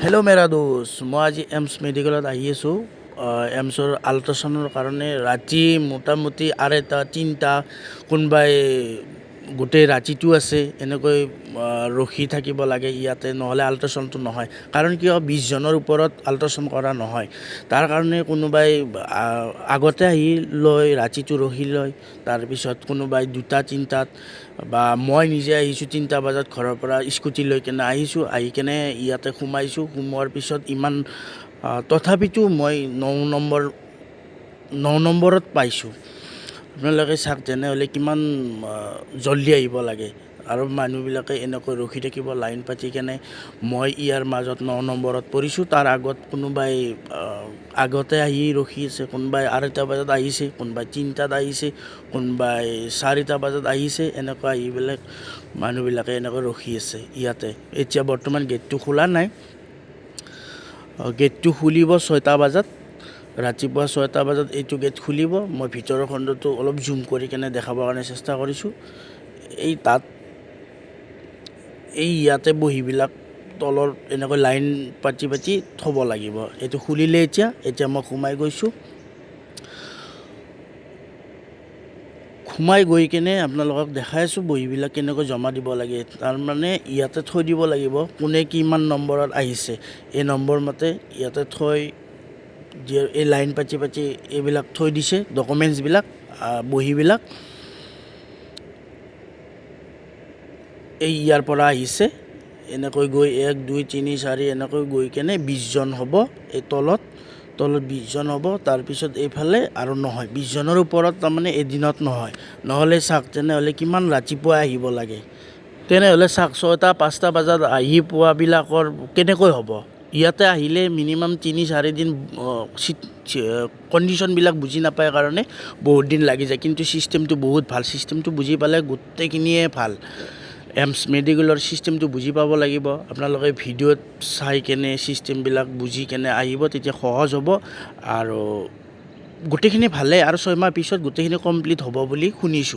Hello' মেৰা দোস্ত, মই আজি এমছ মেডিকেলত আহি আছোঁ। এমছৰ আল্ট্ৰাচাউণ্ডৰ কাৰণে ৰাতি মোটামুটি 2:30 3টা, কোনোবাই গোটেই ৰাতিটো আছে এনেকৈ ৰখি থাকিব লাগে ইয়াতে, নহ'লে আল্ট্ৰাচাউণ্ডটো নহয়। কাৰণ কিয় 20 জনৰ ওপৰত আল্ট্ৰাচাউণ্ড কৰা নহয়। তাৰ কাৰণে কোনোবাই আগতে আহি লয়, ৰাতিটো ৰখি লয়। তাৰপিছত কোনোবাই 2টা 3টাত, বা মই নিজে আহিছোঁ 3টা বজাত ঘৰৰ পৰা স্কুটি লৈ কেনে আহিছোঁ। আহি কেনে ইয়াতে সোমাইছোঁ। সোমোৱাৰ পিছত ইমান তথাপিতো মই 9 নম্বৰত পাইছোঁ। আপোনালোকে চাওক, তেনেহ'লে কিমান জল্দি আহিব লাগে। আৰু মানুহবিলাকে এনেকৈ ৰখি থাকিব লাইন পাতি কেনে। মই ইয়াৰ মাজত 9 নম্বৰত পৰিছোঁ। তাৰ আগত কোনোবাই আগতে আহি ৰখি আছে, কোনোবাই 2:30 বজাত আহিছে, কোনোবাই 3টাত আহিছে, কোনোবাই 4টা বজাত আহিছে। এনেকুৱা আহি পেলাই মানুহবিলাকে এনেকৈ ৰখি আছে ইয়াতে। এতিয়া বৰ্তমান গেটটো খোলা নাই। গেটটো খুলিব 6টা বজাত, ৰাতিপুৱা 6টা বজাত এইটো গেট খুলিব। মই ভিতৰৰ খণ্ডটো অলপ জুম কৰি কেনে দেখাবৰ কাৰণে চেষ্টা কৰিছোঁ। ইয়াতে বহীবিলাক তলৰ এনেকৈ লাইন পাতি থ'ব লাগিব। এইটো খুলিলে এতিয়া মই সোমাই গৈছোঁ। সোমাই গৈ কেনে আপোনালোকক দেখাই আছোঁ বহীবিলাক কেনেকৈ জমা দিব লাগে। তাৰমানে ইয়াতে থৈ দিব লাগিব কোনে কিমান নম্বৰত আহিছে, এই নম্বৰ মতে ইয়াতে থৈ দিয়ে। এই লাইন পাতি এইবিলাক থৈ দিছে, ডকুমেণ্টছবিলাক, বহীবিলাক। ইয়াৰ পৰা আহিছে এনেকৈ গৈ 1 2 3 4 এনেকৈ গৈ কেনে 20 জন হ'ব। এই তলত 20 জন হ'ব। তাৰপিছত এইফালে আৰু নহয়, 20 জনৰ ওপৰত তাৰমানে এদিনত নহয়। নহ'লে চাওক, তেনেহ'লে কিমান ৰাতিপুৱা আহিব লাগে। তেনেহ'লে চাওক, 6টা 5টা বজাত আহি পোৱাবিলাকৰ কেনেকৈ হ'ব। ইয়াতে আহিলে মিনিমাম 3-4 দিন কণ্ডিশ্যনবিলাক বুজি নাপায় কাৰণে বহুত দিন লাগি যায়। কিন্তু ছিষ্টেমটো বহুত ভাল। ছিষ্টেমটো বুজি পালে গোটেইখিনিয়ে ভাল। এমছ মেডিকেলৰ ছিষ্টেমটো বুজি পাব লাগিব। আপোনালোকে ভিডিঅ'ত চাই কেনে ছিষ্টেমবিলাক বুজি কেনে আহিব, তেতিয়া সহজ হ'ব। আৰু গোটেইখিনি ভালেই, আৰু 6 মাহ পিছত গোটেইখিনি কমপ্লিট হ'ব বুলি শুনিছোঁ।